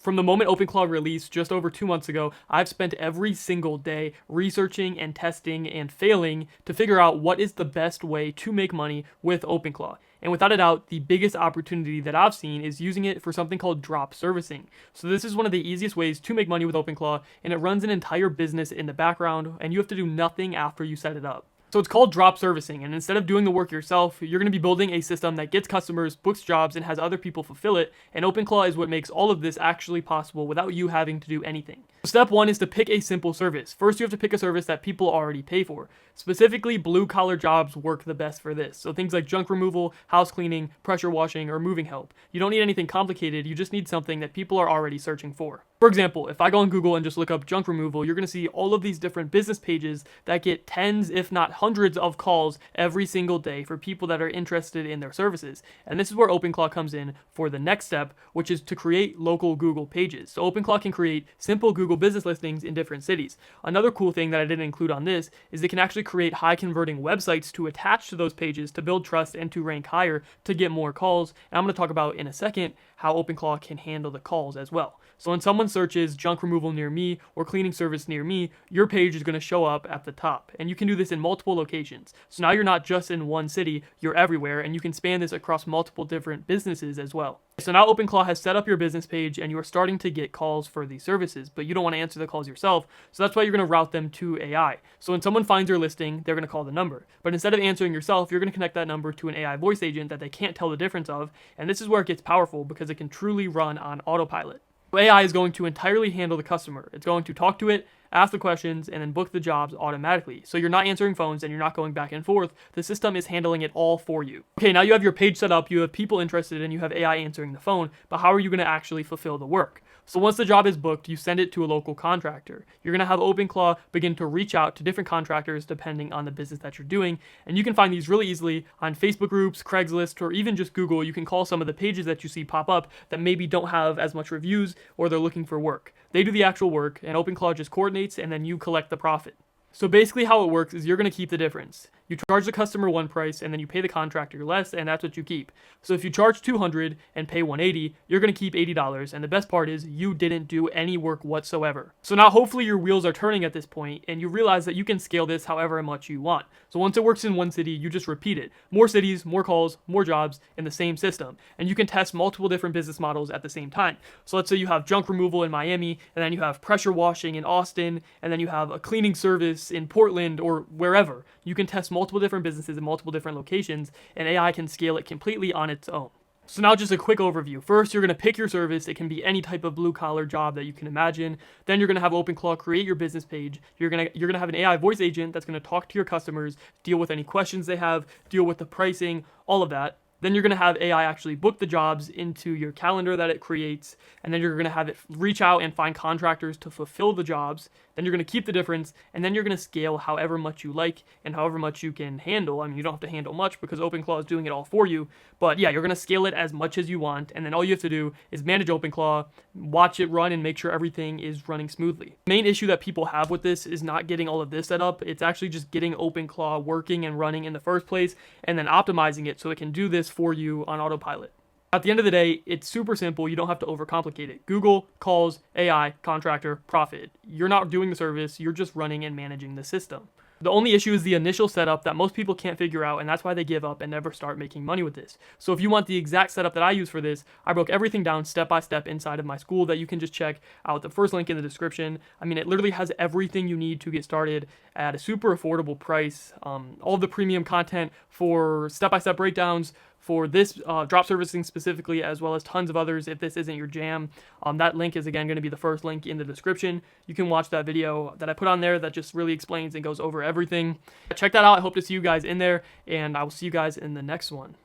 From the moment OpenClaw released just over 2 months ago, I've spent every single day researching and testing and failing to figure out what is the best way to make money with OpenClaw. And without a doubt, the biggest opportunity that I've seen is using it for something called drop servicing. So this is one of the easiest ways to make money with OpenClaw, and it runs an entire business in the background, and you have to do nothing after you set it up. So it's called drop servicing, and instead of doing the work yourself, you're going to be building a system that gets customers, books jobs, and has other people fulfill it, and OpenClaw is what makes all of this actually possible without you having to do anything. Step 1 is to pick a simple service. First, you have to pick a service that people already pay for. Specifically, blue-collar jobs work the best for this. So things like junk removal, house cleaning, pressure washing, or moving help. You don't need anything complicated, you just need something that people are already searching for. For example, if I go on Google and just look up junk removal, you're going to see all of these different business pages that get tens, if not hundreds of calls every single day for people that are interested in their services. And this is where OpenClaw comes in for the next step, which is to create local Google pages. So OpenClaw can create simple Google business listings in different cities. Another cool thing that I didn't include on this is they can actually create high converting websites to attach to those pages to build trust and to rank higher to get more calls. And I'm going to talk about in a second how OpenClaw can handle the calls as well. So when someone searches junk removal near me or cleaning service near me, your page is going to show up at the top. And you can do this in multiple locations. So now you're not just in one city, you're everywhere, and you can span this across multiple different businesses as well. So now OpenClaw has set up your business page and you are starting to get calls for these services, but you don't want to answer the calls yourself, so that's why you're going to route them to AI. So when someone finds your listing, they're going to call the number. But instead of answering yourself, you're going to connect that number to an AI voice agent that they can't tell the difference of, and this is where it gets powerful because it can truly run on autopilot. So AI is going to entirely handle the customer. It's going to talk to it, ask the questions, and then book the jobs automatically. So you're not answering phones and you're not going back and forth. The system is handling it all for you. Okay, now you have your page set up, you have people interested, and you have AI answering the phone, but how are you going to actually fulfill the work? So once the job is booked, you send it to a local contractor. You're going to have OpenClaw begin to reach out to different contractors depending on the business that you're doing, and you can find these really easily on Facebook groups, Craigslist, or even just Google. You can call some of the pages that you see pop up that maybe don't have as much reviews or they're looking for work. They do the actual work, and OpenClaw just coordinates, and then you collect the profit. So basically how it works is you're going to keep the difference. You charge the customer one price and then you pay the contractor less, and that's what you keep. So if you charge $200 and pay $180, you're going to keep $80, and the best part is you didn't do any work whatsoever. So now hopefully your wheels are turning at this point and you realize that you can scale this however much you want. So once it works in one city, you just repeat it. More cities, more calls, more jobs in the same system. And you can test multiple different business models at the same time. So let's say you have junk removal in Miami, and then you have pressure washing in Austin, and then you have a cleaning service in Portland or wherever. You can test multiple different businesses in multiple different locations, and AI can scale it completely on its own. So now just a quick overview. First, you're going to pick your service. It can be any type of blue-collar job that you can imagine. Then you're going to have OpenClaw create your business page. You're going to have an AI voice agent that's going to talk to your customers, deal with any questions they have, deal with the pricing, all of that. Then you're going to have AI actually book the jobs into your calendar that it creates, and then you're going to have it reach out and find contractors to fulfill the jobs. Then you're going to keep the difference, and then you're going to scale however much you like and however much you can handle. I mean, you don't have to handle much because OpenClaw is doing it all for you, but yeah, you're going to scale it as much as you want, and then all you have to do is manage OpenClaw, watch it run, and make sure everything is running smoothly. The main issue that people have with this is not getting all of this set up. It's actually just getting OpenClaw working and running in the first place, and then optimizing it so it can do this for you on autopilot. At the end of the day, it's super simple. You don't have to overcomplicate it. Google, calls, AI, contractor, profit. You're not doing the service, you're just running and managing the system. The only issue is the initial setup that most people can't figure out, and that's why they give up and never start making money with this. So if you want the exact setup that I use for this, I broke everything down step by step inside of my school that you can just check out the first link in the description. I mean, it literally has everything you need to get started at a super affordable price. All of the premium content for step-by-step breakdowns, for this drop servicing specifically, as well as tons of others if this isn't your jam. That link is again going to be the first link in the description. You can watch that video that I put on there that just really explains and goes over everything. Check that out. I hope to see you guys in there, and I will see you guys in the next one.